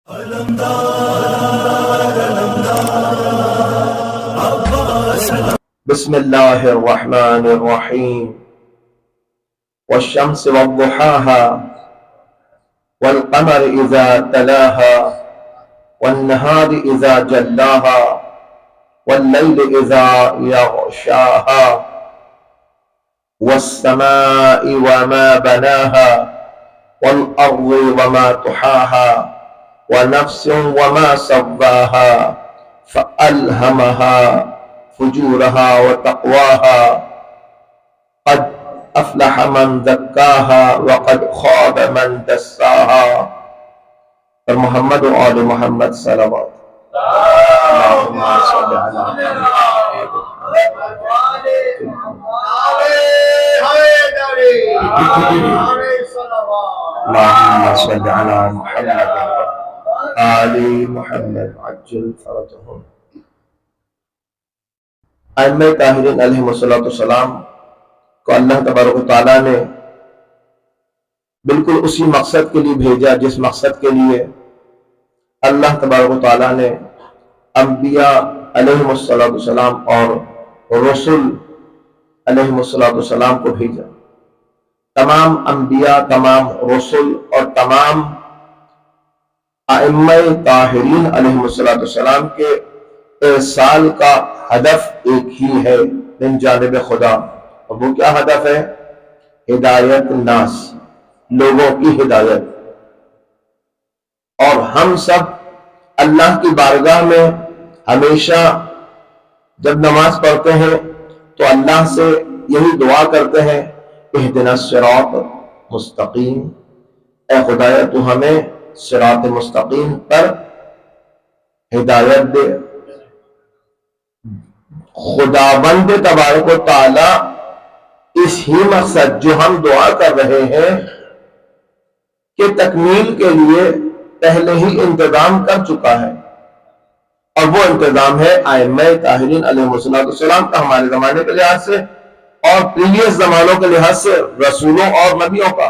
بسم اللہ الرحمن الرحیم والشمس والضحاها والقمر اذا تلاها والنهار اذا جلاها والليل اذا يغشاها والسماء وما بناها والارض وما طحاها ونفس وما سواها فألهمها فجورها وتقواها قد أفلح من زكاها وقد خاب من دساها. اور محمد و آل محمد صلوات. اللهم صل على اللهم صل على محمد آل محمد عجل فرجهم. ائمہ طاہرین علیہ السلام کو اللہ تبارک و تعالیٰ نے بالکل اسی مقصد کے لیے بھیجا جس مقصد کے لیے اللہ تبارک و تعالیٰ نے انبیاء علیہ السلام اور رسول علیہ السلام کو بھیجا. تمام انبیاء، تمام رسول اور تمام ائمہ طاہرین علیہ السلام کے ارسال کا ہدف ایک ہی ہے من جانب خدا. اور وہ کیا ہدف ہے؟ ہدایت الناس، لوگوں کی ہدایت. اور ہم سب اللہ کی بارگاہ میں ہمیشہ جب نماز پڑھتے ہیں تو اللہ سے یہی دعا کرتے ہیں، اہدنا الصراط مستقیم، اے خدایا تو ہمیں صراط مستقیم پر ہدایت دے. خداوند تبارک و تعالی اس ہی مقصد جو ہم دعا کر رہے ہیں کہ تکمیل کے لیے پہلے ہی انتظام کر چکا ہے، اور وہ انتظام ہے ائمہ طاہرین علیہ السلام کا، ہمارے زمانے کے لحاظ سے اور پریویس زمانوں کے لحاظ سے رسولوں اور نبیوں کا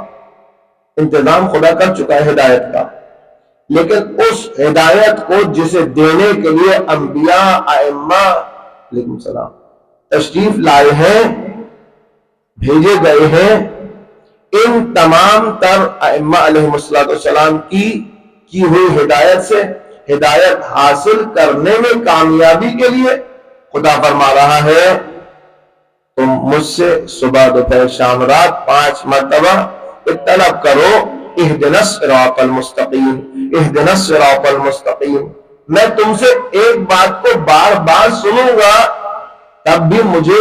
انتظام خدا کر چکا ہے ہدایت کا. لیکن اس ہدایت کو جسے دینے کے لیے انبیاء، ائمہ علیکم السلام تشریف لائے ہیں، بھیجے گئے ہیں، ان تمام تر ائمہ علیہ السلام کی ہوئی ہدایت سے ہدایت حاصل کرنے میں کامیابی کے لیے خدا فرما رہا ہے تم مجھ سے صبح دوپہر شام رات 5 مرتبہ طلب کرو، اہدنا الصراط المستقیم، اہدنا الصراط المستقیم. میں تم سے ایک بات کو بار بار سنوں گا تب بھی مجھے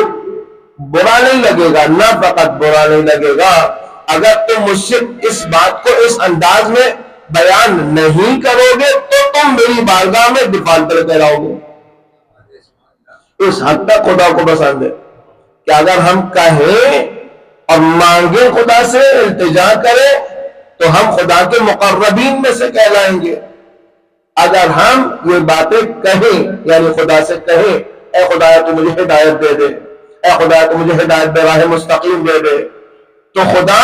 برا نہیں لگے گا، نہ فقط برا نہیں لگے گا اگر تم مجھ سے اس بات کو اس انداز میں بیان نہیں کرو گے تو تم میری بارگاہ میں ڈیفالٹ کرتے رہو گے. اس حد تک خدا کو پسند ہے کہ اگر ہم کہیں اور مانگیں خدا سے، التجا کریں تو ہم خدا کے مقربین میں سے کہلائیں گے. اگر ہم یہ باتیں کہیں، یعنی خدا سے کہیں اے خدایا تو مجھے ہدایت دے دے، اے خدایا تو مجھے ہدایت براہ مستقیم دے دے، تو خدا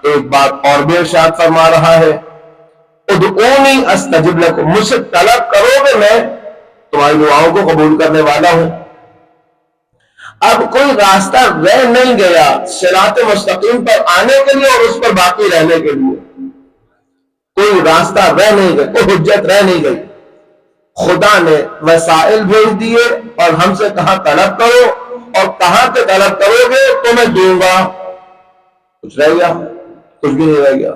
ایک بات اور بھی ارشاد فرما رہا ہے، ادعونی استجب لکم، مجھ سے طلب کرو گے میں تمہاری دعاؤں کو قبول کرنے والا ہوں. اب کوئی راستہ رہ نہیں گیا صراط مستقیم پر آنے کے لیے اور اس پر باقی رہنے کے لیے. کوئی راستہ رہ نہیں گیا، کوئی حجت رہ نہیں گئی. خدا نے وسائل بھیج دیے اور ہم سے کہا طلب کرو، اور کہاں سے طلب کرو گے تو میں دوں گا. کچھ رہ گیا؟ کچھ بھی نہیں رہ گیا.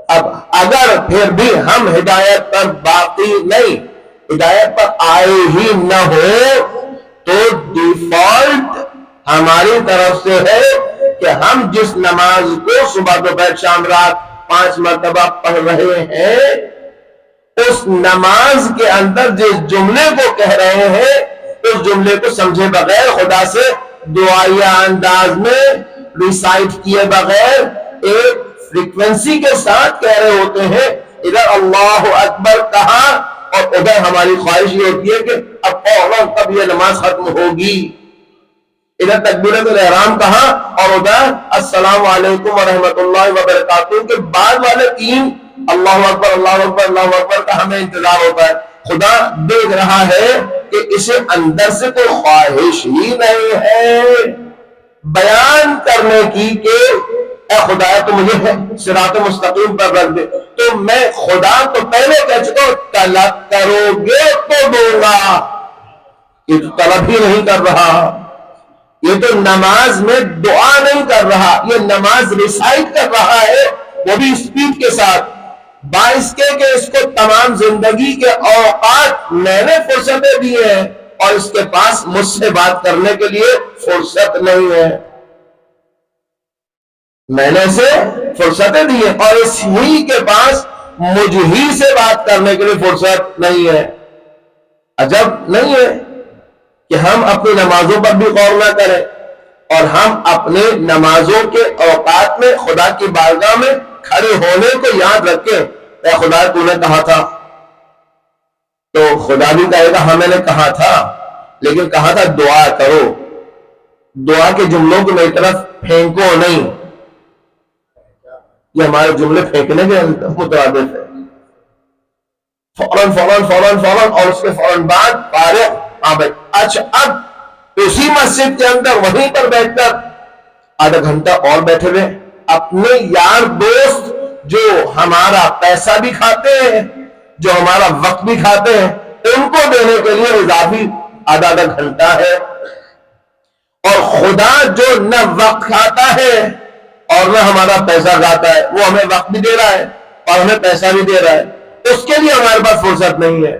اب اگر پھر بھی ہم ہدایت پر باقی نہیں، ہدایت پر آئے ہی نہ ہو تو ڈیفالٹ ہماری طرف سے ہے کہ ہم جس نماز کو صبح دوپہر شام رات 5 مرتبہ پڑھ رہے ہیں، اس نماز کے اندر جس جملے کو کہہ رہے ہیں اس جملے کو سمجھے بغیر، خدا سے دعائیہ انداز میں ریسائٹ کیے بغیر ایک فریکوینسی کے ساتھ کہہ رہے ہوتے ہیں. ادھر اللہ اکبر کہا اور ادھر ہماری خواہش یہ ہوتی ہے کہ اب فوراً کب یہ نماز ختم ہوگی. ادھر تکبیرۃ الاحرام کہا اور ادھر السلام علیکم ورحمۃ اللہ وبرکاتہ کے بعد والے 3 اللہ اکبر اللہ اکبر اللہ اکبر کا ہمیں انتظار ہوتا ہے. خدا دیکھ رہا ہے کہ اسے اندر سے کوئی خواہش ہی نہیں ہے بیان کرنے کی کہ اے خدا تو مجھے صراط مستقیم پر رکھ دے. تو میں خدا تو پہلے کہہ چکا ہوں طلب کرو گے تو دوں گا. یہ تو طلب ہی نہیں کر رہا, یہ تو نماز میں دعا نہیں کر رہا, یہ نماز ریسائٹ کر رہا ہے, وہ بھی اسپیڈ کے ساتھ, باعث کے کہ اس کو تمام زندگی کے اوقات میں نے فرصتیں دی ہیں اور اس کے پاس مجھ سے بات کرنے کے لیے فرصت نہیں ہے. میں نے اسے فرصتیں دی ہیں اور اس ہی کے پاس مجھ ہی سے بات کرنے کے لیے فرصت نہیں ہے. عجب نہیں ہے کہ ہم اپنی نمازوں پر بھی غور نہ کریں اور ہم اپنے نمازوں کے اوقات میں خدا کی بارگاہ میں کھڑے ہونے کو یاد رکھیں. اے خدا تو نے کہا تھا, تو خدا بھی کہے گا ہاں میں نے کہا تھا, لیکن کہا تھا دعا کرو. دعا کے جملوں کو میری طرف پھینکو نہیں. یہ ہمارے جملے پھینکنے کے مترادف ہے. فوراً فوراً فوراً فوراً اور اس کے فوراً بعد فارغ. ہاں بھائی اچھا, اب اسی مسجد کے اندر وہیں پر بیٹھ کر آدھا گھنٹہ اور بیٹھے ہوئے اپنے یار دوست جو ہمارا پیسہ بھی کھاتے ہیں, جو ہمارا وقت بھی کھاتے ہیں, ان کو دینے کے لیے اضافی آدھا گھنٹہ ہے. اور خدا جو نہ وقت کھاتا ہے اور نہ ہمارا پیسہ کھاتا ہے, وہ ہمیں وقت بھی دے رہا ہے اور ہمیں پیسہ بھی دے رہا ہے, اس کے لیے ہمارے پاس فرصت نہیں ہے.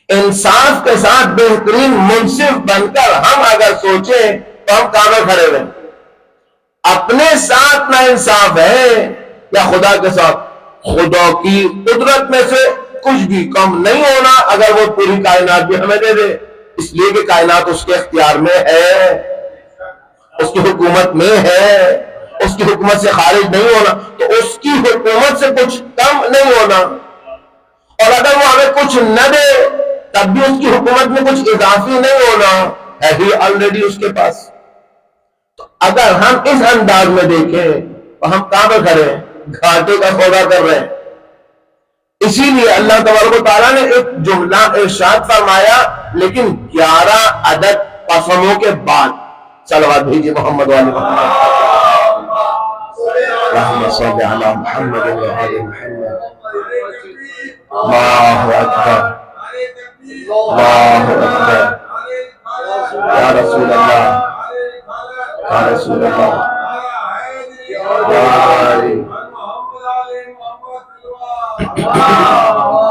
انصاف کے ساتھ بہترین منصف بن کر ہم اگر سوچیں تو ہم کہاں میں کھڑے ہوئے, اپنے ساتھ نا انصاف ہے یا خدا کے ساتھ. خدا کی قدرت میں سے کچھ بھی کم نہیں ہونا اگر وہ پوری کائنات بھی ہمیں دے دے, اس لیے کہ کائنات اس کے اختیار میں ہے, اس کی حکومت میں ہے, اس کی حکومت سے خارج نہیں ہونا, تو اس کی حکومت سے کچھ کم نہیں ہونا. اور اگر وہ ہمیں کچھ نہ دے تب بھی اس کی حکومت میں کچھ اضافی نہیں ہونا, ہے ہی آلریڈی اس کے پاس. تو اگر ہم اس انداز میں دیکھیں تو ہم کہاں پہ کھڑے ہیں, گھاٹے کا سودا کر رہے ہیں. اسی لیے اللہ تبارک و تعالیٰ نے ایک جملہ ارشاد فرمایا, لیکن 11 عدد قسموں کے بعد. صلوات بھیجیے محمد والے محمد. اللہم صل علی محمد و آل محمد. اللہ اکبر اللہ اکبر. یا رسول اللہ یا رسول اللہ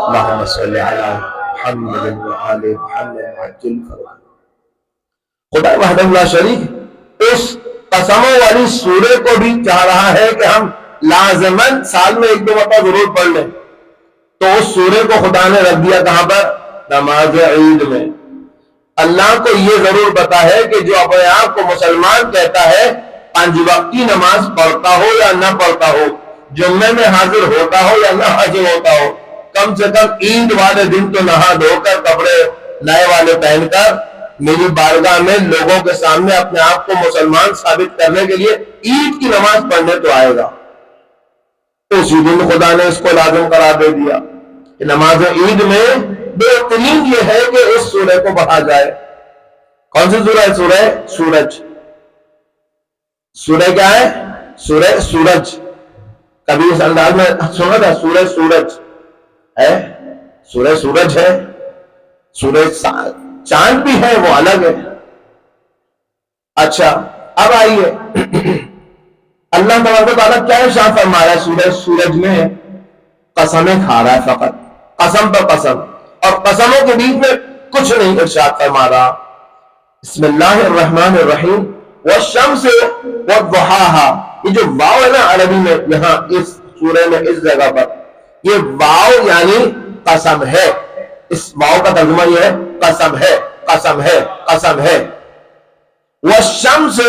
اللہم صل علی محمد و آل محمد عجل فرج. خدا وحدہ لا شریک اس قسموں والی سورے کو بھی چاہ رہا ہے کہ ہم لازماً سال میں 1-2 مرتبہ ضرور پڑھ لیں. تو اس سورے کو خدا نے رکھ دیا کہاں پر, نماز عید میں. اللہ کو یہ ضرور پتا ہے کہ جو اپنے آپ کو مسلمان کہتا ہے 5 وقتی نماز پڑھتا ہو یا نہ پڑھتا ہو, جمعے میں حاضر ہوتا ہو یا نہ حاضر ہوتا ہو, کم سے کم عید والے دن تو نہا دھو کر کپڑے نئے والے پہن کر میری بارگاہ میں لوگوں کے سامنے اپنے آپ کو مسلمان ثابت کرنے کے لیے عید کی نماز پڑھنے تو آئے گا. تو اسی دن خدا نے اس کو لازم قرار دے دیا کہ نماز عید میں بہترین یہ ہے کہ اس سورہ کو پڑھا جائے. کون سی سورہ ہے؟ سورہ سورج. سورہ کیا ہے؟ سورہ سورج. کبھی اس انداز میں سنا تھا سورہ سورج ہے, سورہ سورج ہے, سورہ چاند بھی ہے, وہ الگ ہے. اچھا اب آئیے اللہ تبارک و تعالیٰ کیا ارشاد فرما رہا ہے سورہ سورج میں؟ قسمیں کھا رہا ہے فقط, قسم پر قسم, اور قسموں کے بیچ میں کچھ نہیں ارشاد فرما رہا. بسم اللہ الرحمن الرحیم. والشمس والضحاہا. یہ جو واو ہے نا عربی میں یہاں اس سورہ میں اس جگہ پر, یہ واو یعنی قسم ہے. اس واو کا ترجمہ یہ ہے قسم ہے قسم ہے قسم ہے. والشمس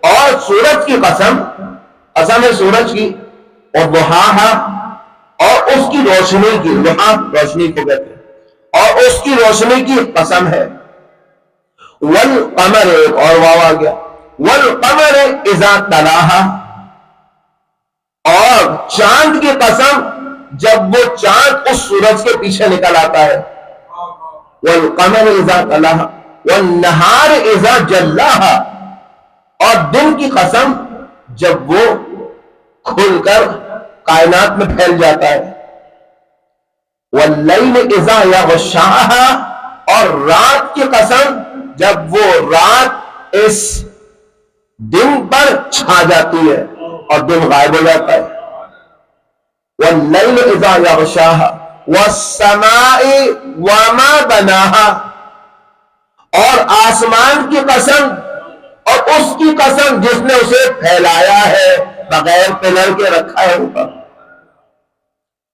اور سورج کی قسم, قسم ہے سورج کی, اور ضحاہا اور اس کی روشنی کی, ضحا روشنی کو کہتے ہیں, اور اس کی روشنی کی قسم ہے. والقمر, ایک اور واو آ گیا, والقمر اذا تلاہا, اور چاند کی قسم جب وہ چاند اس سورج کے پیچھے نکل آتا ہے، والقمر اذا تلاها والنہار اذا جلاها، اور دن کی قسم جب وہ کھل کر کائنات میں پھیل جاتا ہے، واللیل اذا یغشاها، اور رات کی قسم جب وہ رات اس دن پر چھا جاتی ہے اور دن غائب ہو جاتا ہے، واللیل اذا یغشاها والسماء وما بناها، اور آسمان کی قسم اور اس کی قسم جس نے اسے پھیلایا ہے بغیر پلر کے رکھا ہے اوپر،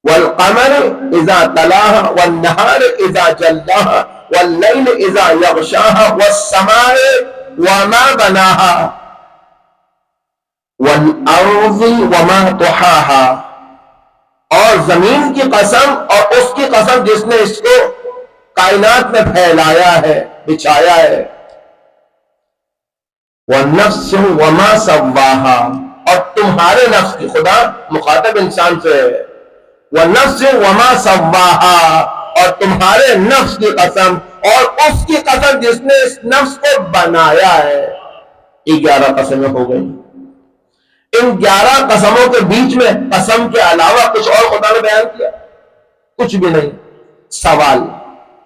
والقمر اذا تلاها والنہار اذا جلاها واللیل اذا یغشاها والسماء وما بناها والارض وما طحاها، اور زمین کی قسم اور اس کی قسم جس نے اس کو کائنات میں پھیلایا ہے، بچھایا ہے، والنفس وما سواها، اور تمہارے نفس کی، خدا مخاطب انسان سے ہے، والنفس وما سواها، اور تمہارے نفس کی قسم اور اس کی قسم جس نے اس نفس کو بنایا ہے۔ 11 قسمیں ہو گئی۔ ان 11 قسموں کے بیچ میں قسم کے علاوہ کچھ اور خدا نے بیان کیا؟ کچھ بھی نہیں۔ سوال،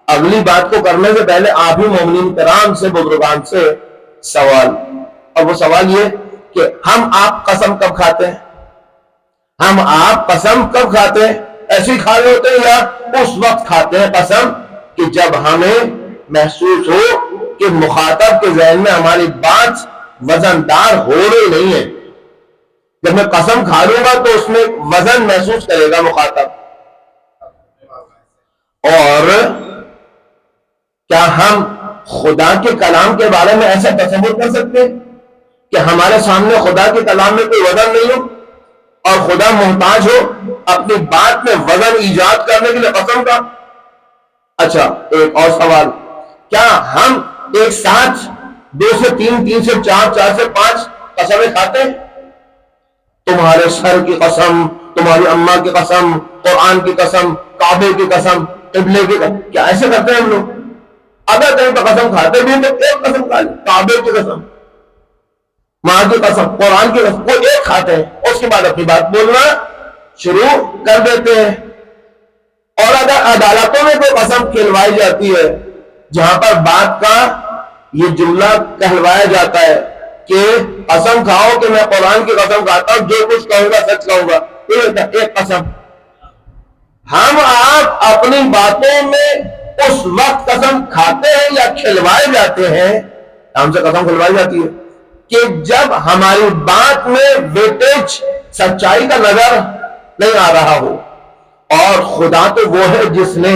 اگلی بات کو کرنے سے پہلے آپ ہی مومنین کرام سے، بزرگان سے سوال، اور وہ سوال یہ کہ ہم آپ قسم کب کھاتے ہیں؟ ہم آپ قسم کب کھاتے ہیں؟ ایسے ہی کھا رہے ہوتے ہیں یا اس وقت کھاتے ہیں قسم کہ جب ہمیں محسوس ہو کہ مخاطب کے ذہن میں ہماری بات وزندار ہو رہی نہیں ہے؟ جب میں قسم کھا لوں گا تو اس میں وزن محسوس کرے گا مخاطب۔ اور کیا ہم خدا کے کلام کے بارے میں ایسا تصور کر سکتے ہیں کہ ہمارے سامنے خدا کے کلام میں کوئی وزن نہیں ہو اور خدا محتاج ہو اپنی بات میں وزن ایجاد کرنے کے لیے قسم کا؟ اچھا، ایک اور سوال، کیا ہم ایک ساتھ 2 سے 3، 3 سے 4، 4 سے 5 قسمیں کھاتے ہیں؟ تمہارے سر کی قسم، تمہاری اماں کی قسم، قرآن کی قسم، کعبے کی قسم، قبلے کی قسم، کیا ایسے کرتے ہیں ہم لوگ؟ اگر کہیں تو قسم کھاتے بھی تو ایک قسم کھا لیں، کعبے کی قسم، ماں کی قسم، قرآن کی قسم، کوئی ایک کھاتے ہیں، اس کے بعد اپنی بات بولنا شروع کر دیتے ہیں۔ اور اگر عدالتوں میں کوئی قسم کھلوائی جاتی ہے جہاں پر بات کا یہ جملہ کہلوایا جاتا ہے کہ قسم کھاؤ کہ میں قرآن کی قسم کھاتا ہوں، جو کچھ کہوں گا سچ کہوں گا، ایک قسم، ہم آپ اپنی باتوں میں اس وقت قسم کھاتے ہیں یا کھلوائے جاتے ہیں؟ ہم سے قسم کھلوائی جاتی ہے کہ جب ہماری بات میں ویٹیج، سچائی کا نظر نہیں آ رہا ہو۔ اور خدا تو وہ ہے جس نے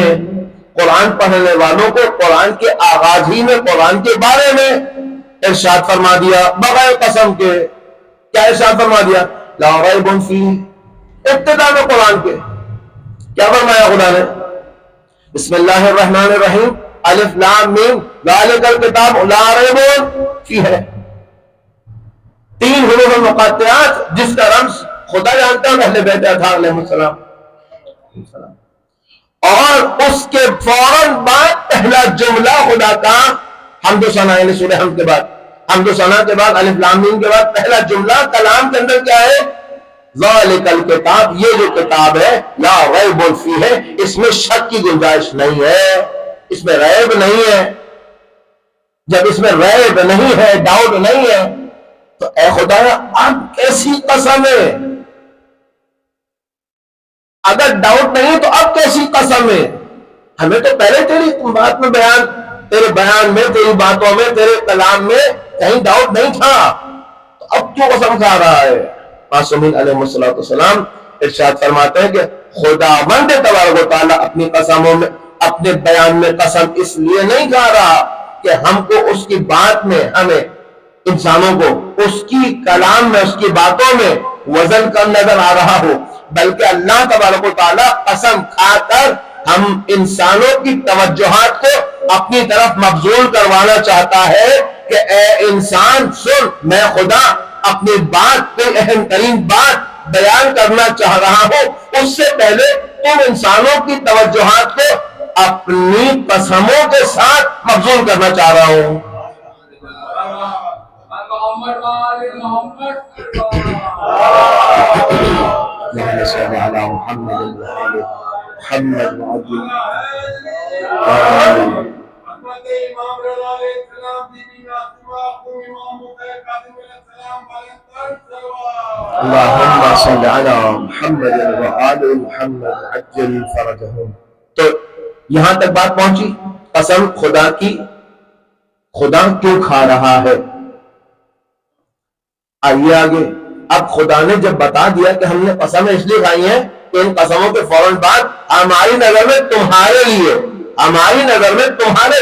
قرآن پڑھنے والوں کو قرآن کے آغاز ہی میں قرآن کے بارے میں ارشاد فرما دیا بغیر قسم کے۔ کیا ارشاد فرما دیا؟ لا ریب فیہ، ابتدا میں قرآن کے کیا فرمایا خدا نے؟ بسم اللہ الرحمن الرحیم، الف لام میم، ذالک الکتاب لا ریب فیہ، 3 حروف مقطعات جس کا رمز خدا جانتا ہے، اہل بیت اطہار علیہ السلام۔ اور اس کے فوراً بعد پہلا جملہ خدا کا حمد و ثنا، یعنی سورہ حمد کے بعد، حمد و ثنا کے بعد الف لام میم کے بعد پہلا جملہ کلام کے اندر کیا ہے؟ ذالک الکتاب، یہ جو کتاب ہے لا ریب فیہ ہے، اس میں شک کی گنجائش نہیں ہے، اس میں ریب نہیں ہے۔ جب اس میں ریب نہیں ہے، ڈاؤٹ نہیں ہے، تو اے خدایا اب کیسی قسم ہے؟ اگر ڈاؤٹ نہیں تو اب کیسی قسم ہے؟ ہمیں تو پہلے تیری بات میں بیان، تیرے بیان میں، تیری باتوں میں، تیرے کلام میں کہیں ڈاؤٹ نہیں تھا، تو اب کیوں قسم کھا رہا ہے؟ معصومین علیہ السلام ارشاد فرماتے ہیں کہ خداوند تبارک و تعالیٰ اپنی قسموں میں، اپنے بیان میں قسم اس لیے نہیں کھا رہا کہ ہم کو اس کی بات میں، ہمیں انسانوں کو اس کی کلام میں، اس کی باتوں میں وزن کم نظر آ رہا ہو، بلکہ اللہ تبارک و تعالیٰ قسم کھا کر ہم انسانوں کی توجہات کو اپنی طرف مبذول کروانا چاہتا ہے کہ اے انسان سن، میں خدا اپنی بات پہ اہم ترین بات بیان کرنا چاہ رہا ہوں اس سے پہلے تم انسانوں کی توجہات کو اپنی قسموں کے ساتھ مبذول کرنا چاہ رہا ہوں. اللہم صل علی محمد وآل محمد عجل فرجہم. تو یہاں تک بات پہنچی قسم خدا کی. خدا کیوں کھا رہا ہے؟ آئیے آگے. اب خدا نے جب بتا دیا کہ ہم نے قسمیں اس لیے کھائی ہیں کہ ان قسموں کے فوراً بعد ہماری نظر میں تمہارے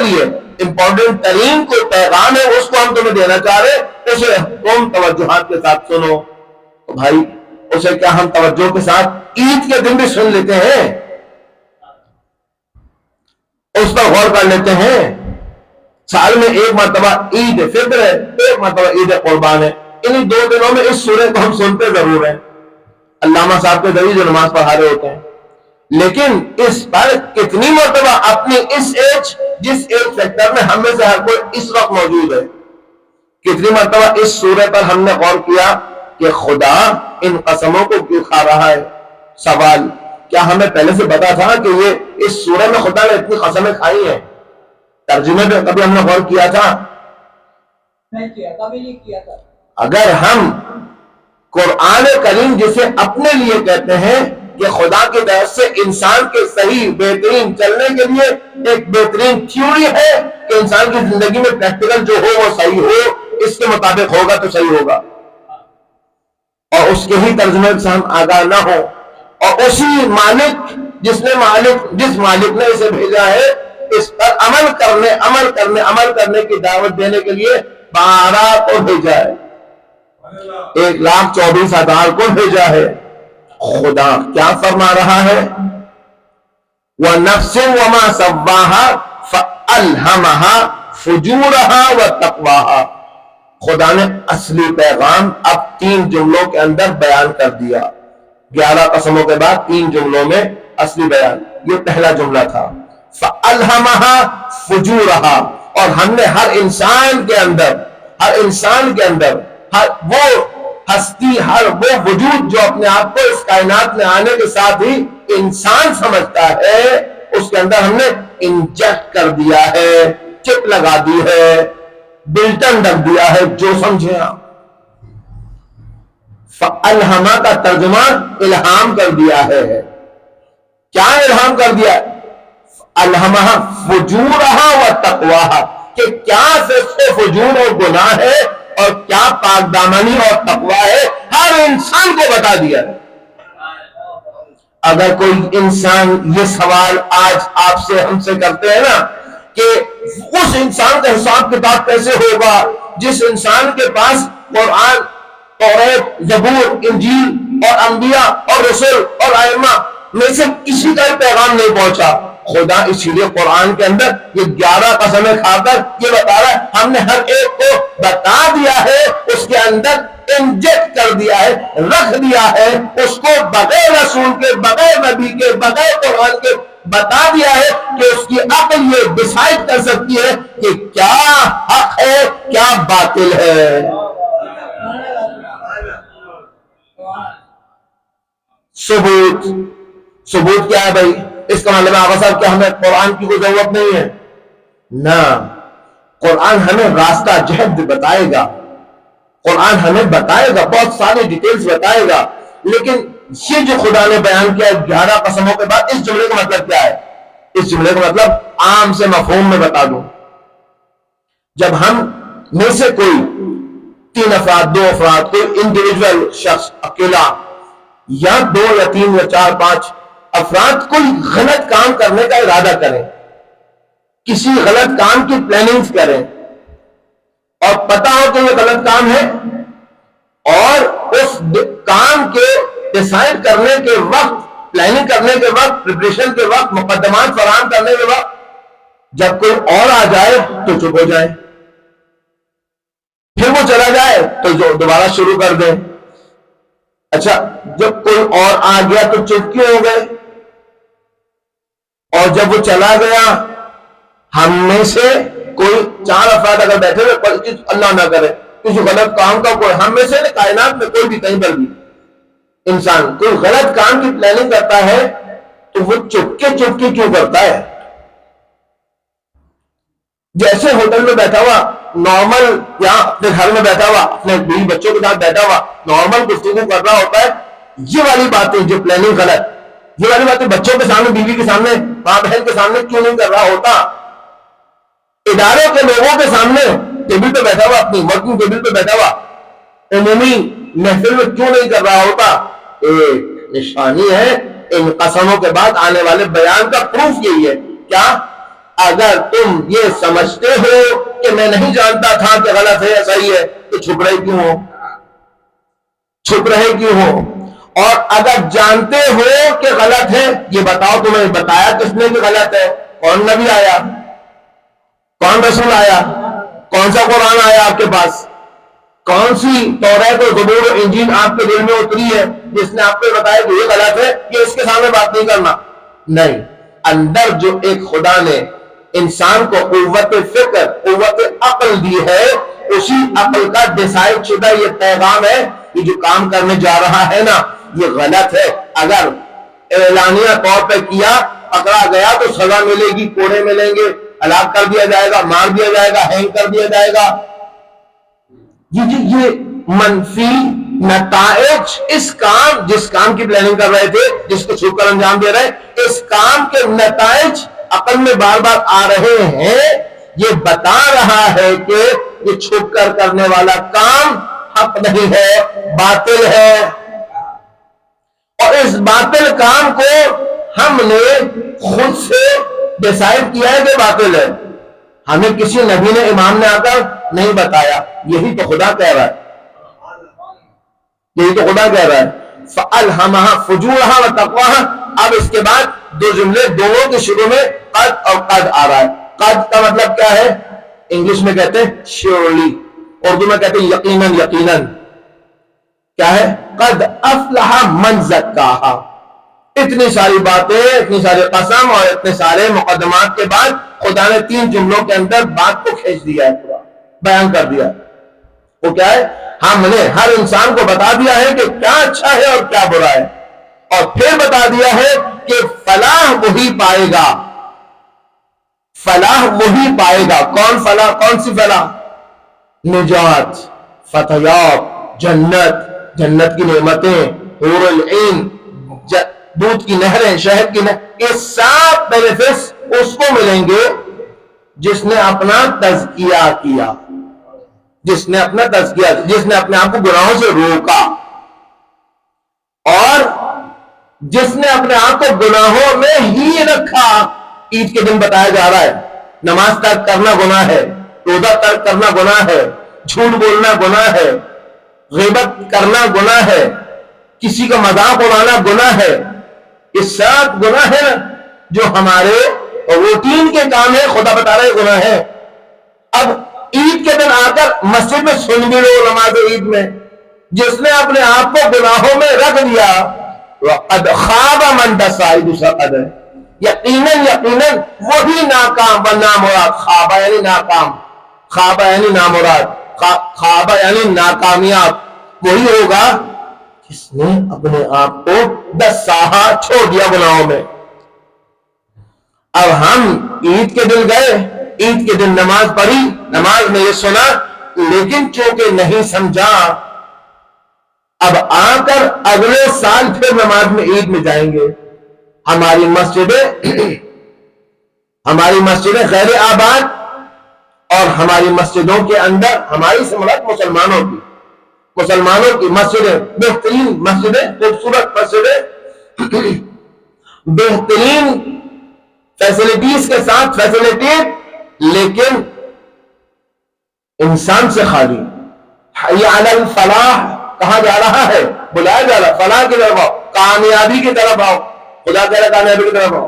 لیے امپورٹنٹ ترین کوئی پیغام ہے، اس کو ہم تمہیں دینا چاہ رہے، اسے تم توجہات کے ساتھ سنو. تو بھائی اسے کیا ہم توجہ کے ساتھ عید کے دن بھی سن لیتے ہیں؟ اس پر غور کر لیتے ہیں. سال میں ایک مرتبہ عید فطر ہے، ایک مرتبہ عید قربان ہے. انہی 2 دنوں میں اس سورہ کو ہم سنتے ضرور ہیں، علامہ صاحب کے ذریعے جو نماز پڑھا رہے ہوتے ہیں. لیکن اس پر کتنی مرتبہ اپنی جس ایج فیکٹر میں ہم میں سے ہر کوئی اس وقت موجود ہے، کتنی مرتبہ اس سورہ پر ہم نے غور کیا کہ خدا ان قسموں کو کیوں کھا رہا ہے؟ سوال، کیا ہمیں پہلے سے پتا تھا کہ یہ اس سورہ میں خدا نے اتنی قسمیں کھائی ہیں؟ ترجمے پہ کبھی ہم نے غور کیا تھا؟ نہیں کیا، کبھی نہیں کیا تھا. اگر ہم قرآن کریم جسے اپنے لیے کہتے ہیں کہ خدا کی طرف سے انسان کے صحیح بہترین چلنے کے لیے ایک بہترین تھیوری ہے کہ انسان کی زندگی میں پریکٹیکل جو ہو وہ صحیح ہو، اس کے مطابق ہوگا تو صحیح ہوگا، اور اس کے ہی ترجمے سے ہم آگاہ نہ ہو، اور اسی مالک جس مالک نے اسے بھیجا ہے اس پر عمل کرنے کی دعوت دینے کے لیے 12 کو بھیجا ہے، 1,24,000 کو بھیجا ہے. خدا کیا فرما رہا ہے؟ وَنَفْسٍ وَمَا سَوَّاهَا فَأَلْهَمَهَا فُجُورَهَا وَتَقْوَاهَا. خدا نے اصلی پیغام اب 3 جملوں کے اندر بیان کر دیا. 11 قسموں کے بعد 3 جملوں میں اصلی بیان. یہ پہلا جملہ تھا فَأَلْهَمَهَا فُجُورَهَا، اور ہم نے ہر انسان کے اندر ہر وہ ہستی، ہر وہ وجود جو اپنے آپ کو اس کائنات میں آنے کے ساتھ ہی انسان سمجھتا ہے، اس کے اندر ہم نے انجیکٹ کر دیا ہے، چپ لگا دی ہے، بلٹن رکھ دیا ہے، جو سمجھیں آپ. فَأَلْهَمَا کا ترجمہ الہام کر دیا ہے. کیا الہام کر دیا؟ الہمہا فجورہا و تقواہا، کہ کیا سے فجور اور گناہ ہے اور کیا پاک دامنی اور تقوی ہے، ہر انسان کو بتا دیا. اگر کوئی انسان یہ سوال آج آپ سے ہم سے کرتے ہیں نا کہ اس انسان کا حساب کتاب کیسے ہوگا جس انسان کے پاس قرآن، توریت، زبور، انجیل اور انبیاء اور رسول اور ائمہ میں سے کسی کا پیغام نہیں پہنچا. خدا اسی لیے قرآن کے اندر یہ 11 قسمیں کھا کر یہ بتا رہا ہے ہم نے ہر ایک کو بتا دیا ہے، اس کے اندر انجیکٹ کر دیا ہے، رکھ دیا ہے، اس کو بغیر رسول کے، بغیر نبی کے، بغیر قرآن کے بتا دیا ہے کہ اس کی عقل یہ ڈیسائیڈ کر سکتی ہے کہ کیا حق ہے کیا باطل ہے. ثبوت کیا ہے بھائی؟ اس کا مطلب آقا صاحب کیا ہمیں قرآن کی کوئی ضرورت نہیں ہے؟ نہ، قرآن ہمیں راستہ جہد بتائے گا، قرآن ہمیں بتائے گا، بہت ساری ڈیٹیلز بتائے گا. لیکن یہ جو خدا نے بیان کیا 11 قسموں کے بعد، اس جملے کا مطلب کیا ہے؟ اس جملے کا مطلب عام سے مفہوم میں بتا دوں. جب ہم میں سے کوئی 3 افراد، 2 افراد، کوئی انڈیویجول شخص اکیلا یا 2 یا 3 یا 4 5 افراد کوئی غلط کام کرنے کا ارادہ کریں، کسی غلط کام کی پلاننگ کریں اور پتا ہو کہ یہ غلط کام ہے، اور اس کام کے ڈیسائیڈ کرنے کے وقت، پلاننگ کرنے کے وقت، پریپریشن کے وقت، مقدمات فراہم کرنے کے وقت جب کوئی اور آ جائے تو چپ ہو جائے، پھر وہ چلا جائے تو دوبارہ شروع کر دیں. اچھا جب کوئی اور آ گیا تو چپ کیوں ہو گئے؟ اور جب وہ چلا گیا ہم میں سے کوئی 4 افراد اگر بیٹھے ہوئے اللہ نہ کرے کسی غلط کام کا، کوئی ہم میں سے کائنات میں کوئی بھی کہیں پر بھی انسان کوئی غلط کام کی پلاننگ کرتا ہے تو وہ چپکے کیوں کرتا ہے؟ جیسے ہوٹل میں بیٹھا ہوا نارمل یا اپنے گھر میں بیٹھا ہوا اپنے بیوی بچوں کے ساتھ بیٹھا ہوا نارمل گفتگو کر رہا ہوتا ہے، یہ والی باتیں جو پلاننگ غلط، یہ والی باتیں بچوں کے سامنے، بیوی کے سامنے، ماں بہن کے سامنے کیوں نہیں کر رہا ہوتا؟ ادارے کے لوگوں کے سامنے ٹیبل پہ بیٹھا ہوا، اپنی ورکنگ ٹیبل پہ بیٹھا ہوا عمومی محفل میں کیوں نہیں کر رہا ہوتا؟ ایک نشانی ہے ان قسموں کے بعد آنے والے بیان کا پروف یہی ہے کیا؟ اگر تم یہ سمجھتے ہو کہ میں نہیں جانتا تھا کہ غلط ہے یا صحیح ہے تو چھپ رہے کیوں ہو؟ اور اگر جانتے ہو کہ غلط ہے یہ بتاؤ تمہیں بتایا کس نے کہ غلط ہے؟ کون نبی آیا؟ کون رسول آیا؟ کون سا قرآن آیا آپ کے پاس؟ کون سی توریت اور زبور اور انجیل آپ کے دل میں اتری ہے جس نے آپ کو بتایا کہ یہ غلط ہے، یہ اس کے سامنے بات نہیں کرنا؟ نہیں، اندر جو ایک خدا نے انسان کو قوت فکر، قوت عقل دی ہے، اسی عقل کا ڈیسائیڈ شدہ یہ پیغام ہے کہ جو کام کرنے جا رہا ہے نا یہ غلط ہے، اگر اعلانیہ طور پہ کیا پکڑا گیا تو سزا ملے گی، کوڑے ملیں گے، ہلاک کر دیا جائے گا، مار دیا جائے گا، ہینگ کر دیا جائے گا۔ یہ منفی نتائج اس کام، جس کام کی پلاننگ کر رہے تھے، جس کو چھپ کر انجام دے رہے، اس کام کے نتائج عقل میں بار بار آ رہے ہیں، یہ بتا رہا ہے کہ یہ چھپ کر کرنے والا کام حق نہیں ہے، باطل ہے، اور اس باطل کام کو ہم نے خود سے ڈیسائیڈ کیا ہے کہ باطل ہے، ہمیں کسی نبی نے، امام نے آ کر نہیں بتایا، یہی تو خدا کہہ رہا ہے، یہی تو خدا کہہ رہا ہے فَأَلْهَمَهَا فُجُورَهَا وَتَقْوَاهَا۔ اب اس کے بعد دو جملے دونوں کے شروع میں قد اور قد آ رہا ہے۔ قد کا مطلب کیا ہے؟ انگلش میں کہتے ہیں surely، اردو میں کہتے ہیں یقیناً، یقیناً کیا ہے؟ قد افلح من زکاہا۔ اتنی ساری باتیں، اتنی ساری قسم اور اتنے سارے مقدمات کے بعد خدا نے 3 جملوں کے اندر بات کو کھینچ دیا ہے، پورا بیان کر دیا۔ وہ کیا ہے؟ ہم نے ہر انسان کو بتا دیا ہے کہ کیا اچھا ہے اور کیا برا ہے، اور پھر بتا دیا ہے کہ فلاح وہی پائے گا، فلاح وہی پائے گا۔ کون فلاح؟ کون سی فلاح؟ نجات، فتح یاب، جنت، جنت کی نعمتیں، حور العین، دودھ کی نہریں، شہد کی نہریں، یہ سب بینیفٹس اس کو ملیں گے جس نے اپنا تزکیہ کیا، جس نے اپنا تزکیہ، جس نے اپنے آپ کو گناہوں سے روکا، اور جس نے اپنے آپ کو گناہوں میں ہی رکھا۔ عید کے دن بتایا جا رہا ہے نماز ترک کرنا گناہ ہے، روزہ ترک کرنا گناہ ہے، جھوٹ بولنا گناہ ہے، غیبت کرنا گناہ ہے، کسی کا مذاق اڑانا گناہ ہے، یہ سب گناہ ہے جو ہمارے روٹین کے کام ہے، خدا بتا رہا ہے گناہ ہے۔ اب عید کے دن آ کر مسجد میں سن بھی لو نماز عید میں، جس نے اپنے آپ کو گناہوں میں رکھ دیا، وَقَدْ خَابَ مَنْ دَسَّا، دوسرا قد ہے، یقیناً یقیناً وہی ناکام و نامراد۔ خوابہ یعنی ناکام، خوابہ یعنی نامراد، خوابہ یعنی ناکامیاب، وہی ہوگا جس نے اپنے آپ کو دساہا، چھوڑ دیا گناہوں میں۔ اب ہم عید کے دن گئے، عید کے دن نماز پڑھی، نماز میں یہ سنا، لیکن چونکہ نہیں سمجھا، اب آ کر اگلے سال پھر نماز میں عید میں جائیں گے۔ ہماری مسجدیں غیر آباد، اور ہماری مسجدوں کے اندر، ہماری سے مراد مسلمانوں کی مسجدیں، بہترین مسجدیں، خوبصورت مسجدیں، بہترین فیسلٹیز کے ساتھ، فیسلٹیز، لیکن انسان سے خالی۔ حی علی الفلاح کہا جا رہا ہے، بلایا جا رہا ہے فلاح کی طرف آؤ، کامیابی کی طرف آؤ، خدا کہہ رہا کامیابی کی طرف آؤ۔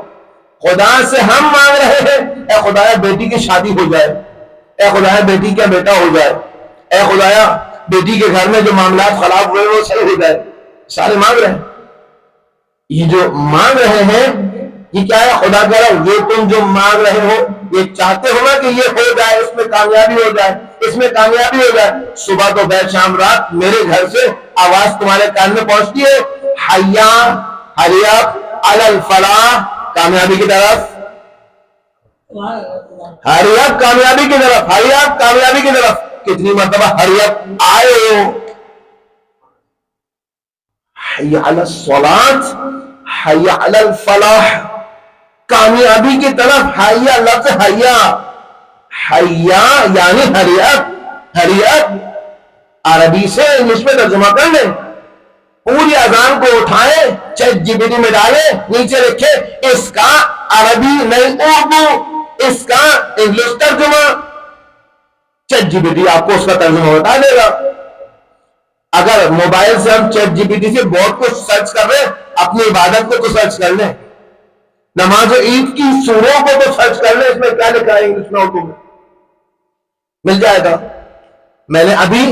خدا سے ہم مانگ رہے ہیں اے خدایا بیٹی کی شادی ہو جائے، اے خدایا بیٹی کا بیٹا ہو جائے، اے خدایا بیٹی کے گھر میں جو معاملات خراب ہوئے وہ صحیح ہو جائے، سارے مانگ رہے ہیں. یہ جو مانگ رہے ہیں یہ کیا ہے؟ خدا کہہ رہا یہ تم جو مانگ رہے ہو یہ چاہتے ہو نا کہ یہ ہو جائے، اس میں کامیابی ہو جائے، اس میں کامیابی ہو جائے. صبح تو بیٹھ شام رات میرے گھر سے آواز تمہارے کان میں پہنچتی ہے، حیا حیا علی الفلاح، کامیابی کی طرف، حریت کامیابی کی طرف، حریت کامیابی کی طرف. کتنی مرتبہ حریت آئے ہو، حی علی الصلاۃ، حی علی الفلاح، کامیابی کی طرف. حیا لفظ حیا، حیا یعنی حریت. حریت عربی سے انگلش میں ترجمہ کر لیں، پوری اذان کو اٹھائیں، چیٹ جی پی ٹی میں ڈالیں، نیچے لکھے اس کا عربی نہیں اردو، اس کا انگلش ترجمہ. چیٹ جی پی ٹی آپ کو اس کا ترجمہ بتا دے گا. اگر موبائل سے ہم چیٹ جی پی ٹی سے بہت کچھ سرچ کر رہے ہیں، اپنی عبادت کو تو سرچ کر لیں، نماز عید کی سوروں کو تو سرچ کر لیں، اس میں کیا لکھا ہے انگلش میں اردو میں مل جائے گا. میں نے ابھی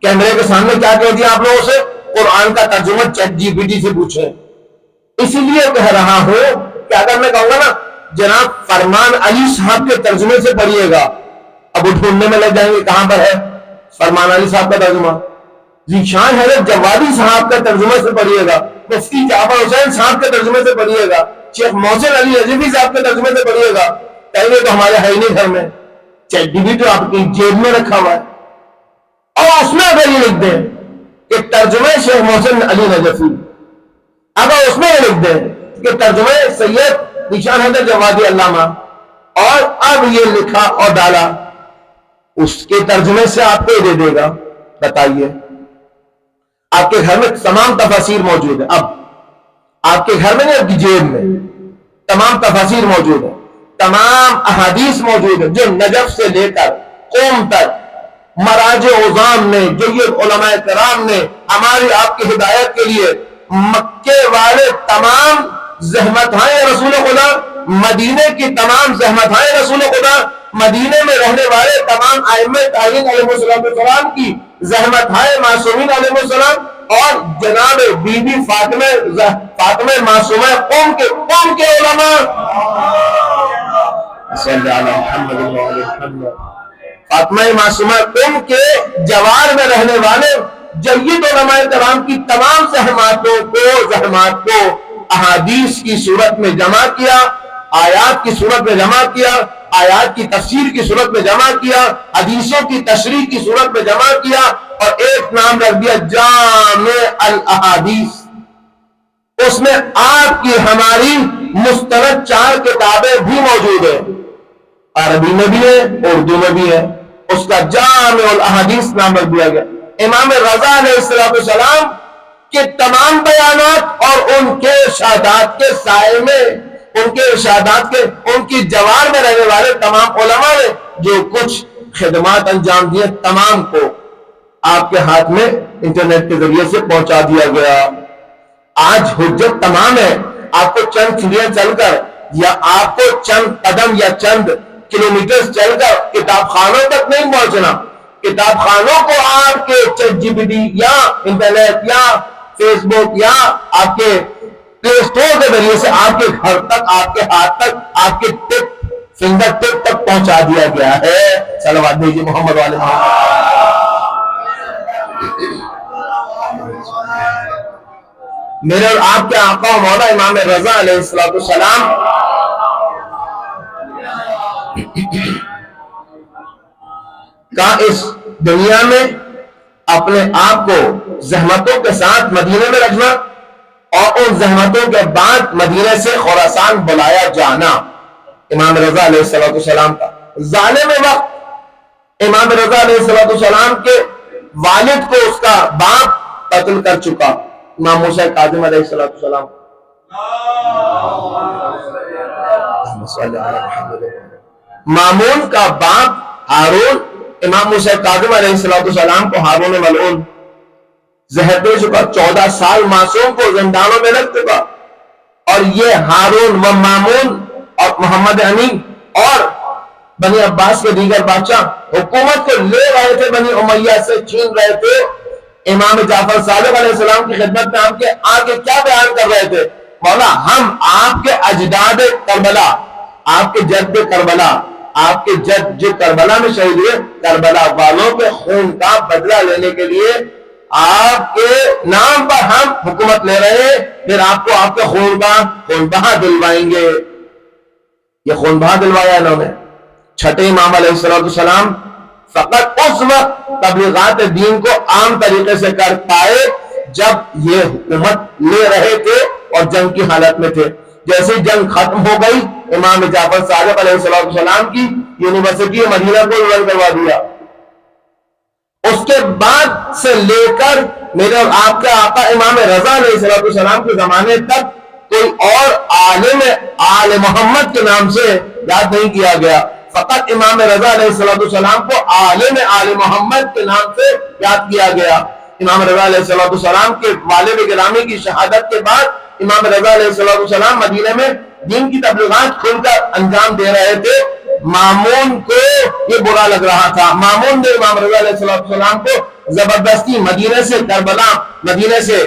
کیمرے کے سامنے کیا کہہ دیا آپ لوگوں سے؟ قرآن کا ترجمہ چیٹ جی پی ٹی سے پوچھیں. اسی لیے کہہ رہا ہوں کہ اگر میں کہوں گا نا جناب فرمان علی صاحب کے ترجمے سے پڑھیے گا، اب وہ ڈھونڈنے میں لگ جائیں گے کہاں پر ہے فرمان علی صاحب کا ترجمہ. ذیشان حضرت جوادی صاحب کا ترجمے سے پڑھیے گا، مفتی جعفر حسین صاحب کے ترجمے سے پڑھیے گا، شیخ محسن علی نجفی صاحب کے ترجمے سے پڑھیے گا. کہیں گے تو ہمارے ہے نہیں گھر میں، چیٹ جی پی ٹی آپ کی جیب میں رکھا ہوا ہے. اور اس میں اگر یہ لکھ دیں کہ ترجمہ شیخ محسن علی نجفی، اگر اس میں یہ لکھ دیں کہ ترجمہ سید ذیشان حضرت جوادی علامہ، اور اب یہ لکھا اور ڈالا، اس کے ترجمے سے آپ کو دے دے گا. بتائیے آپ کے گھر میں تمام تفاسیر موجود ہے. اب آپ کے گھر میں نہیں، آپ کی جیب میں تمام تفاسیر موجود ہے، تمام احادیث موجود ہے جو نجف سے لے کر قوم تک مراجع عظام نے، جید علماء کرام نے ہماری آپ کی ہدایت کے لیے مکے والے تمام زحمتیں رسول خدا، مدینے کی تمام زحمتیں رسول خدا، مدینے میں رہنے والے تمام ائمہ تعین علیہ السلام کی زحمتیں معصومین علیہ السلام، اور جناب بی بی فاطمہ معصومہ قوم کے علماء، صلی اللہ علیہ وسلم، فاطمہ معصومہ قوم کے جوار میں رہنے والے جید علماء کرام کی تمام زحمات کو احادیث کی صورت میں جمع کیا، آیات کی صورت میں جمع کیا، آیات کی تفسیر کی صورت میں جمع کیا، حدیثوں کی تشریح کی صورت میں جمع کیا، اور ایک نام رکھ دیا جامع الاحادیث. اس میں آپ کی ہماری مستند 4 کتابیں بھی موجود ہیں، عربی میں بھی ہے، اردو میں بھی ہے. اس کا جامع الاحادیث نام رکھ دیا گیا. امام رضا علیہ السلام کے تمام بیانات اور ان کے ارشادات کے سائے میں، ان کے ارشادات کے، ان کی جوار میں رہنے والے تمام علماء نے جو کچھ خدمات انجام دیے، تمام کو آپ کے ہاتھ میں انٹرنیٹ کے ذریعے سے پہنچا دیا گیا. آج حجت تمام ہے. آپ کو چند سیڑھیاں چل کر، یا آپ کو چند قدم یا چند کلومیٹر چل کر کتاب خانوں تک نہیں پہنچنا. کتاب خانوں کو آپ کے چیٹ جی پی ٹی یا انٹرنیٹ یا فیس بک یا آپ کے پلے اسٹور کے ذریعے سے آپ کے گھر تک، آپ کے ہاتھ تک، آپ کے فنگر ٹپ تک پہنچا دیا گیا ہے. صلوات بھیجیے محمد والے محمد. میرے اور آپ کے آقا و مولا امام رضا علیہ السلام کا اس دنیا میں اپنے آپ کو زحمتوں کے ساتھ مدینے میں رکھنا، اور ان زحمتوں کے بعد مدینے سے خراسان بلایا جانا امام رضا علیہ السلام کا. ظالم وقت امام رضا علیہ السلام کے والد کو اس کا باپ قتل کر چکا، امام موسیٰ کاظم علیہ السلام. مامون کا باپ ہارون، امام موسیٰ کاظم علیہ السلام کو ہارون ملعون زہر دے چکا، 14 سال معصوم کو زندانوں میں رکھ چکا. اور یہ ہارون و مامون اور محمد امین اور بنی عباس کے دیگر بادشاہ حکومت کو لے رہے تھے، بنی امیہ سے چھین رہے تھے، امام جعفر صادق علیہ السلام کی خدمت میں ہم کے آگے کیا بیان کر رہے تھے؟ مولا ہم آپ کے اجداد کربلا، آپ کے جد کربلا، آپ کے جد جو کربلا میں شہید ہوئے، کربلا والوں کے خون کا بدلہ لینے کے لیے آپ کے نام پر ہم حکومت لے رہے ہیں، پھر آپ کو آپ کے خون کا خون بہا دلوائیں گے۔ یہ خون بہا دلوایا انہوں نے۔ چھٹے امام علیہ السلام فقط اس وقت تبلیغات دین کو عام طریقے سے کر پائے جب یہ حکومت لے رہے تھے اور جنگ کی حالت میں تھے۔ جیسے جنگ ختم ہو گئی، امام جعفر صادق علیہ السلام کی یونیورسٹی مدینہ کو رن کروا دیا۔ اس کے بعد سے لے کر میرے اور آپ کے آقا امام رضا علیہ السلام کے زمانے تک کوئی اور عالم آل محمد کے نام سے یاد نہیں کیا گیا، فقط امام رضا علیہ السلام کو عالم آل محمد کے نام سے یاد کیا گیا۔ امام رضا علیہ السلام کے والد گرامی کی شہادت کے بعد امام رضا علیہ السلام مدینہ میں دین کی تبلیغات کھل کر انجام دے رہے تھے۔ مامون کو یہ برا لگ رہا تھا، مامون نے امام رضا علیہ السلام کو زبردستی مدینہ سے کربلا، مدینہ سے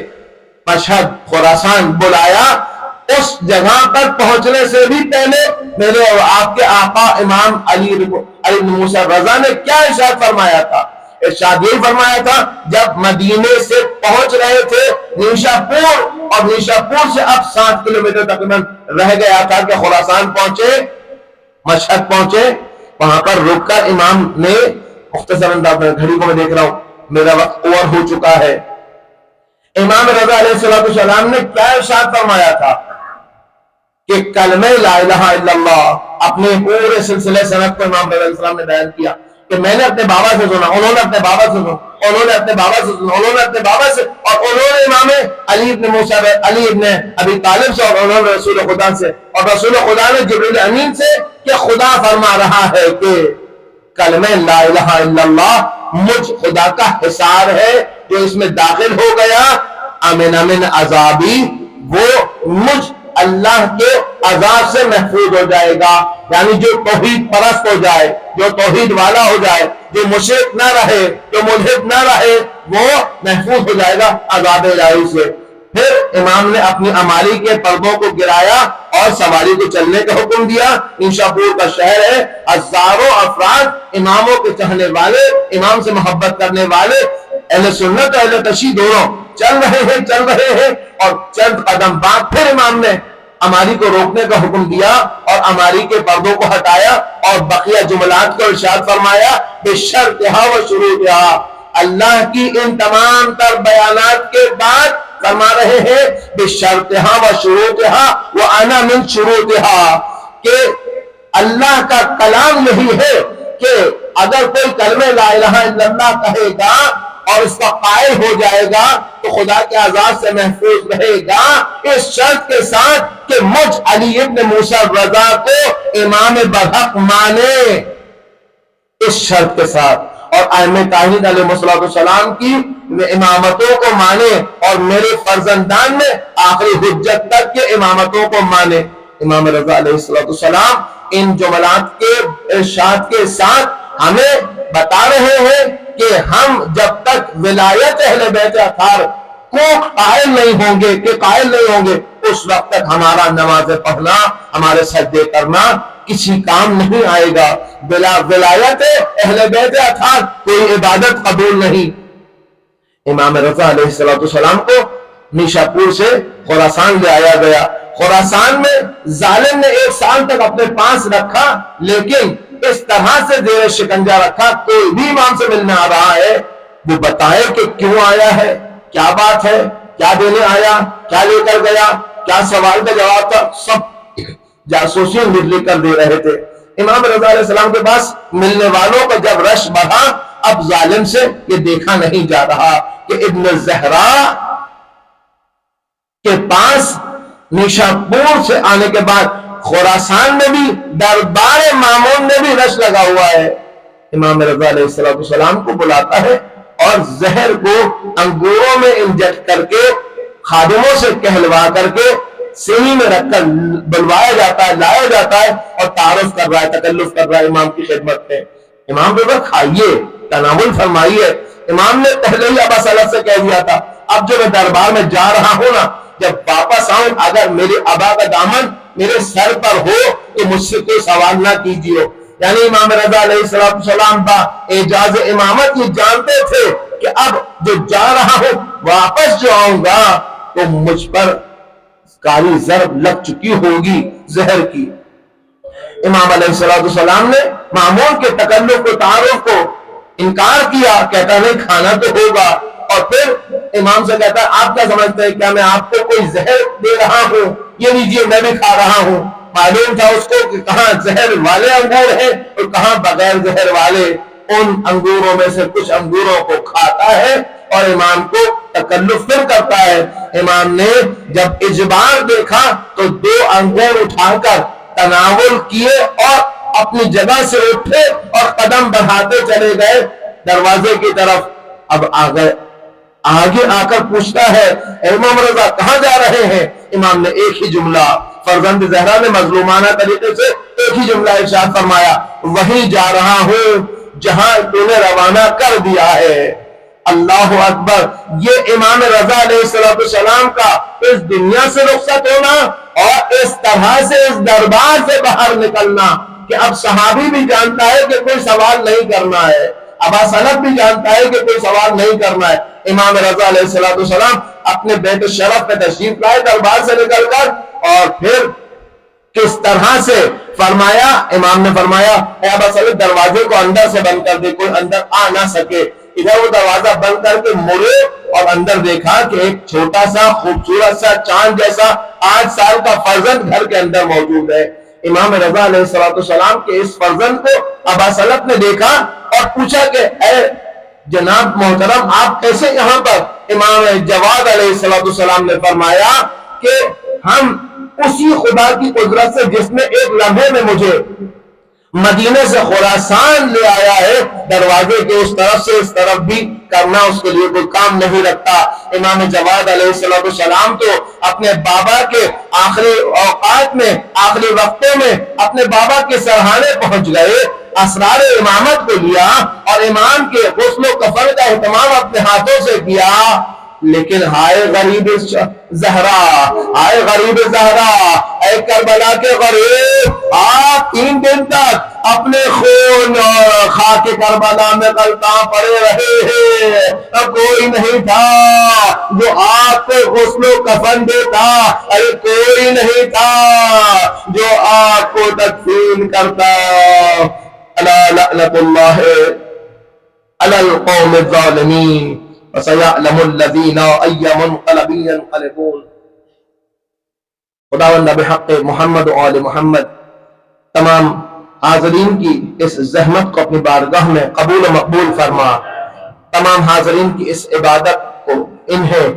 مشہد، خراسان بلایا۔ اس جگہ پر پہنچنے سے بھی پہلے میرے اور آپ کے آقا امام علی بن موسیٰ رضا نے کیا ارشاد فرمایا تھا؟ ارشاد یہی فرمایا تھا جب مدینے سے پہنچ رہے تھے نیشا پور، اور نیشا پور سے اب 7 کلومیٹر تقریباً رہ گیا تھا کہ خراسان پہنچے، مشہد پہنچے، وہاں پر رک کر امام نے مختصر انداز میں، گھڑی کو میں دیکھ رہا ہوں میرا وقت اوور ہو چکا ہے، امام رضا علیہ السلام نے کیا ارشاد فرمایا تھا کہ کلمہ لا الہ الا اللہ، اپنے پورے سلسلے سند کو امام رضا علیہ السلام نے بیان کیا کہ میں نے اپنے بابا سے سنا، انہوں نے اپنے بابا سے سنا، انہوں نے اپنے بابا سے سنا، انہوں نے اپنے بابا سے، اور انہوں نے امام علی بن موسیٰ علی ابن ابی طالب سے، اور انہوں نے رسول خدا سے، اور رسول خدا نے جبریل امین سے، کہ خدا فرما رہا ہے کہ کلمہ لا الہ الا اللہ مجھ خدا کا حصار ہے، جو اس میں داخل ہو گیا امن عذابی، وہ مجھ اللہ کے عذاب سے محفوظ ہو جائے گا۔ یعنی جو توحید پرست ہو جائے، جو توحید والا ہو جائے، جو مشرک نہ رہے، جو ملحد نہ رہے، وہ محفوظ ہو جائے گا عذاب الہی سے۔ پھر امام نے اپنی امالی کے پردوں کو گرایا اور سواری کو چلنے کا حکم دیا۔ نیشا پور کا شہر ہے، ہزاروں افراد اماموں کے چاہنے والے، امام سے محبت کرنے والے، اہل سنت اور اہل تشیع دونوں چل رہے ہیں، اور چند قدم بعد پھر امام نے اماری کو روکنے کا حکم دیا اور اماری کے پردوں کو ہٹایا اور بقیہ جملات کو ارشاد فرمایا بشرطہا و شروطہا۔ اللہ کی ان تمام تر بیانات کے بعد فرما رہے ہیں بشرطہا و شروطہا وانا من شروطہا، کہ اللہ کا کلام یہی ہے کہ اگر کوئی کلمہ لا الہ الا اللہ کہے گا اور اس کا قائل ہو جائے گا تو خدا کے عذاب سے محفوظ رہے گا، اس شرط کے ساتھ کہ مجھ علی ابن موسیٰ رضا کو امام برحق مانے، اس شرط کے ساتھ، اور ائمہ کائنات علیہ السلام کی امامتوں کو مانے اور میرے فرزندان میں آخری حجت تک کے امامتوں کو مانے۔ امام رضا علیہ السلام ان جملات کے ارشاد کے ساتھ ہمیں بتا رہے ہیں کہ ہم جب تک ولایت اہل بیت اطہار کو قائل نہیں ہوں گے، کہ قائل نہیں ہوں گے، اس وقت تک ہمارا نماز پڑھنا، ہمارے سجدے کرنا کسی کام نہیں آئے گا۔ بلا ولایت اہل بیت اطہار کوئی عبادت قبول نہیں۔ امام رضا علیہ السلام کو نیشا پور سے خراسان لے آیا گیا۔ خراسان میں ظالم نے 1 سال تک اپنے پاس رکھا، لیکن اس طرح سے زیر شکنجہ رکھا، کوئی بھی امام سے ملنے آ رہا ہے وہ بتائے کہ کیوں آیا ہے، کیا بات ہے، کیا دینے آیا، کیا لے کر گیا، کیا سوال کا جواب تھا، سب جاسوسیوں لکھ کر دے رہے تھے۔ امام رضا علیہ السلام کے پاس ملنے والوں کا جب رش بڑھا، اب ظالم سے یہ دیکھا نہیں جا رہا کہ ابن زہرا کے پاس نیشا پور سے آنے کے بعد خراسان میں بھی دربار مامون میں بھی رش لگا ہوا ہے۔ امام رضا علیہ السلام کو بلاتا ہے اور زہر کو انگوروں میں انجیکٹ کر کے خادموں سے کہلوا کر کے سینی میں رکھ کر بلوایا جاتا ہے، لایا جاتا ہے، اور تعارف کر رہا ہے، تکلف کر رہا ہے امام کی خدمت میں۔ امام بابا کھائیے، تناول فرمائیے۔ امام نے پہلے ہی ابا سلف سے کہہ دیا تھا اب جو میں دربار میں جا رہا ہوں نا، جب واپس آؤں اگر میرے ابا کا دامن میرے سر پر ہو تو مجھ سے کوئی سوال نہ کیجیے۔ یعنی امام رضا علیہ السلام با اعجاز امامت یہ جانتے تھے کہ اب جو جا رہا ہوں واپس جو آؤں گا تو مجھ پر کالی ضرب لگ چکی ہوگی زہر کی۔ امام علیہ السلام نے مامون کے تکلف کو تعارف کو انکار کیا، کہتا نہیں کھانا تو ہوگا، اور پھر امام سے کہتا ہے آپ کیا سمجھتے ہیں کیا میں آپ کو کوئی زہر دے رہا ہوں؟ یہ لیجیے میں بھی کھا رہا ہوں۔ معلوم تھا اس کو کہ کہاں زہر والے انگور ہیں اور کہاں بغیر زہر والے، ان انگوروں میں سے کچھ انگوروں کو کھاتا ہے اور امام کو تکلف پھر کرتا ہے۔ امام نے جب اجبار دیکھا تو 2 انگور اٹھا کر تناول کیے اور اپنی جگہ سے اٹھے اور قدم بڑھاتے چلے گئے دروازے کی طرف۔ اب آگے آ کر پوچھتا ہے امام رضا کہاں جا رہے ہیں؟ امام نے ایک ہی جملہ، فرزند زہرا نے مظلومانہ طریقے سے ایک ہی جملہ ارشاد فرمایا، وہیں جا رہا ہوں جہاں تو نے روانہ کر دیا ہے۔ اللہ اکبر! یہ امام رضا علیہ السلام کا اس دنیا سے رخصت ہونا اور اس طرح سے اس دربار سے باہر نکلنا کہ اب صحابی بھی جانتا ہے کہ کوئی سوال نہیں کرنا ہے، ابا سلف بھی جانتا ہے کہ کوئی سوال نہیں کرنا ہے۔ امام رضا علیہ السلام اپنے بیت الشرف میں تشریف لائے دربار سے نکل کر، اور پھر کس طرح سے فرمایا، امام نے فرمایا اے ابا سلف دروازے کو اندر سے بند کر دے، کوئی اندر آ نہ سکے۔ ادھر وہ دروازہ بند کر کے مڑے اور اندر دیکھا کہ ایک چھوٹا سا خوبصورت سا چاند جیسا 8 سال کا فرزند گھر کے اندر موجود ہے۔ امام رضا علیہ السلام کے اس فرزند کو ابا سلف نے دیکھا اور پوچھا کہ اے جناب محترم آپ کیسے یہاں پر؟ امام جواد علیہ السلام نے فرمایا کہ ہم اسی خدا کی قدرت سے جس نے ایک لمحے میں مجھے مدینے سے خراسان لے آیا ہے، دروازے کے اس طرف سے اس طرف بھی کرنا اس کے لیے کوئی کام نہیں رکھتا۔ امام جواد علیہ السلام تو اپنے بابا کے آخری اوقات میں، آخری وقتوں میں اپنے بابا کے سرہانے پہنچ گئے، اسرار امامت کو لیا اور امام کے غسل و کفن کا اہتمام اپنے ہاتھوں سے کیا۔ لیکن ہائے غریب زہرا، ہائے غریب زہرا، اے کربلا کے غریب، آپ 3 دن تک اپنے خون خاک کربلا میں غلطاں پڑے رہے ہیں، کوئی نہیں تھا جو آپ کو غسل و کفن دیتا، ارے کوئی نہیں تھا جو آپ کو تدفین کرتا۔ الا لعنت اللہ علی القوم الظالمین وَسَيَعْلَمُ الَّذِينَ أَيَّ مُنْقَلَبٍ يَنْقَلِبُونَ۔ خداوند بحق محمد و آل محمد تمام حاضرین کی اس زحمت کو اپنی بارگاہ میں قبول و مقبول فرما، تمام حاضرین کی اس عبادت کو انہیں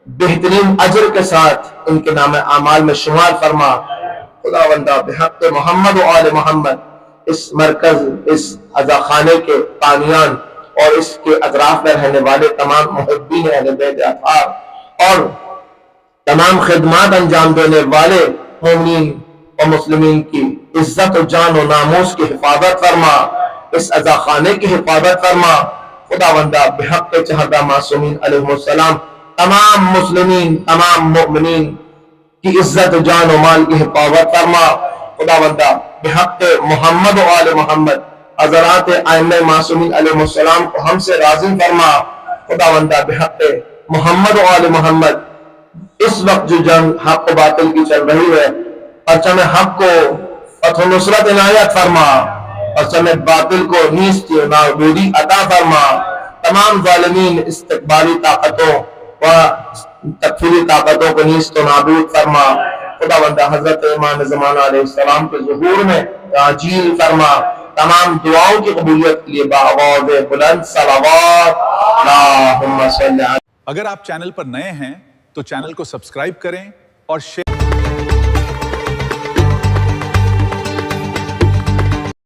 بہترین اجر کے ساتھ ان کے نام اعمال میں شمار فرما۔ خداوند بحق محمد و آل محمد اس مرکز، اس عزا خانے کے بانیان اور اس کے اطراف میں رہنے والے تمام محبین اہل بیت اطہار اور تمام خدمات انجام دینے والے مومنین اور مسلمین کی عزت و جان و ناموس کی حفاظت فرما، اس عزا خانے کی حفاظت فرما۔ خداوندہ بحق چہردہ معصومین علیہ السلام تمام مسلمین، تمام مؤمنین کی عزت و جان و مال کی حفاظت فرما۔ خداوندہ بحق محمد و آل محمد حضرات ائمہ معصومین علیہ السلام کو ہم سے راضی فرما۔ خداوندہ بحق محمد و آل محمد اس وقت جو جنگ حق و باطل کی چل رہی ہے، پرچم حق کو فتح و نصرت عنایت فرما، پرچم باطل کو نیستی و نابودی عطا فرما، تمام ظالمین استقبالی طاقتوں و تکفیری طاقتوں کو نیست و نابود فرما۔ خداوندہ حضرت امام زمانہ علیہ السلام کے ظہور میں تعجیل فرما، تمام دعاؤں کی قبولیت کے لیے بآواز بلند صلوات اللہم صلی علی۔ اگر آپ چینل پر نئے ہیں تو چینل کو سبسکرائب کریں اور شیئر